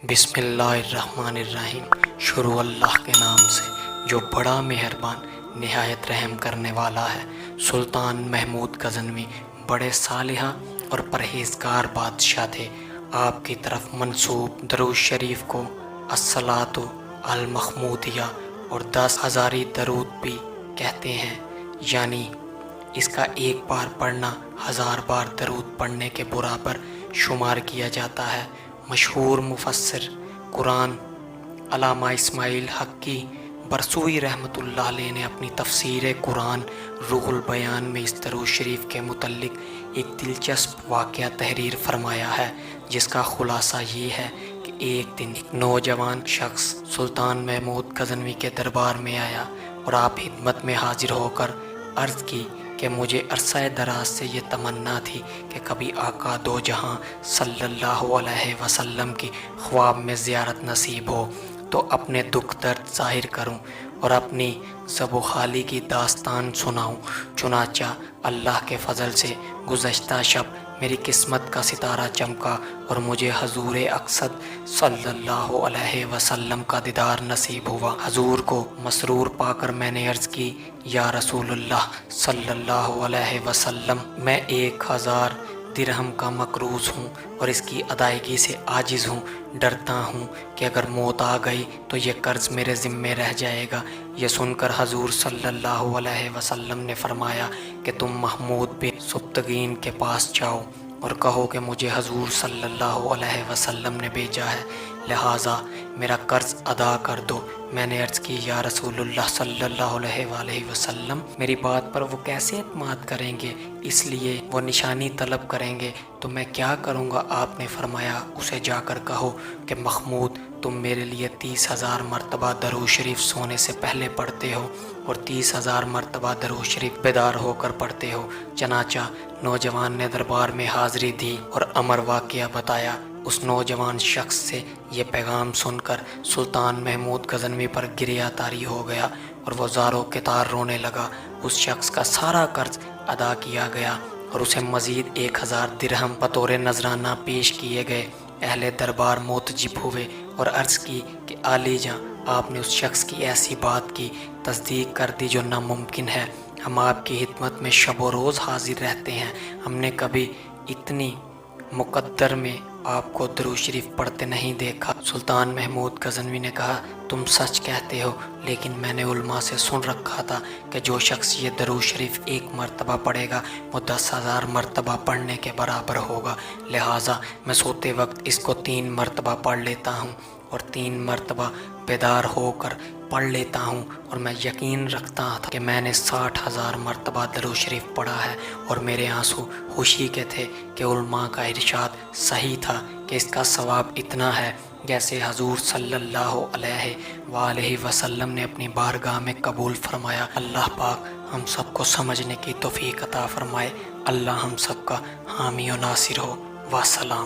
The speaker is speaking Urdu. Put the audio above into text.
بسم اللہ الرحمن الرحیم۔ شروع اللہ کے نام سے جو بڑا مہربان نہایت رحم کرنے والا ہے۔ سلطان محمود غزنوی بڑے صالح اور پرہیزگار بادشاہ تھے۔ آپ کی طرف منسوب درود شریف کو الصلاۃ المحمودیہ اور 10,000 درود بھی کہتے ہیں، یعنی اس کا ایک بار پڑھنا 1000 بار درود پڑھنے کے برابر شمار کیا جاتا ہے۔ مشہور مفسر قرآن علامہ اسماعیل حقی برسوئی رحمۃ اللہ علیہ نے اپنی تفسیر قرآن روح البیان میں اس درود شریف کے متعلق ایک دلچسپ واقعہ تحریر فرمایا ہے، جس کا خلاصہ یہ ہے کہ ایک دن ایک نوجوان شخص سلطان محمود غزنوی کے دربار میں آیا اور آپ خدمت میں حاضر ہو کر عرض کی کہ مجھے عرصہ دراز سے یہ تمنا تھی کہ کبھی آقا دو جہاں صلی اللہ علیہ وسلم کی خواب میں زیارت نصیب ہو تو اپنے دکھ درد ظاہر کروں اور اپنی زب و خالی کی داستان سناؤں۔ چنانچہ اللہ کے فضل سے گزشتہ شب میری قسمت کا ستارہ چمکا اور مجھے حضور اقصد صلی اللہ علیہ وسلم کا دیدار نصیب ہوا۔ حضور کو مسرور پا کر میں نے عرض کی، یا رسول اللہ صلی اللہ علیہ وسلم، میں 1000 درہم کا مقروض ہوں اور اس کی ادائیگی سے عاجز ہوں۔ ڈرتا ہوں کہ اگر موت آ گئی تو یہ قرض میرے ذمے رہ جائے گا۔ یہ سن کر حضور صلی اللہ علیہ وسلم نے فرمایا کہ تم محمود بن سبتگین کے پاس جاؤ اور کہو کہ مجھے حضور صلی اللہ علیہ وسلم نے بھیجا ہے، لہٰذا میرا قرض ادا کر دو۔ میں نے عرض کی، یا رسول اللہ صلی اللہ علیہ وآلہ وسلم، میری بات پر وہ کیسے اعتماد کریں گے؟ اس لیے وہ نشانی طلب کریں گے تو میں کیا کروں گا؟ آپ نے فرمایا، اسے جا کر کہو کہ محمود، تم میرے لیے 30,000 مرتبہ درود شریف سونے سے پہلے پڑھتے ہو اور 30,000 مرتبہ درود شریف بیدار ہو کر پڑھتے ہو۔ چنانچہ نوجوان نے دربار میں حاضری دی اور امر واقعہ بتایا۔ اس نوجوان شخص سے یہ پیغام سن کر سلطان محمود غزنوی پر گریہ طاری ہو گیا اور وہ زاروں کے تار رونے لگا۔ اس شخص کا سارا قرض ادا کیا گیا اور اسے مزید 1000 درہم بطور نذرانہ پیش کیے گئے۔ اہل دربار معتجب ہوئے اور عرض کی کہ عالی جاں، آپ نے اس شخص کی ایسی بات کی تصدیق کر دی جو ناممکن ہے۔ ہم آپ کی خدمت میں شب و روز حاضر رہتے ہیں، ہم نے کبھی اتنی مقدر میں آپ کو درود شریف پڑھتے نہیں دیکھا۔ سلطان محمود غزنوی نے کہا، تم سچ کہتے ہو، لیکن میں نے علماء سے سن رکھا تھا کہ جو شخص یہ درود شریف 1 مرتبہ پڑھے گا وہ 10,000 مرتبہ پڑھنے کے برابر ہوگا، لہٰذا میں سوتے وقت اس کو 3 مرتبہ پڑھ لیتا ہوں اور 3 مرتبہ بیدار ہو کر پڑھ لیتا ہوں، اور میں یقین رکھتا تھا کہ میں نے 60,000 مرتبہ درود شریف پڑھا ہے، اور میرے آنسو خوشی کے تھے کہ علماء کا ارشاد صحیح تھا کہ اس کا ثواب اتنا ہے جیسے حضور صلی اللہ علیہ وآلہ وسلم نے اپنی بارگاہ میں قبول فرمایا۔ اللہ پاک ہم سب کو سمجھنے کی توفیق عطا فرمائے۔ اللہ ہم سب کا حامی و ناصر ہو۔ وسلام۔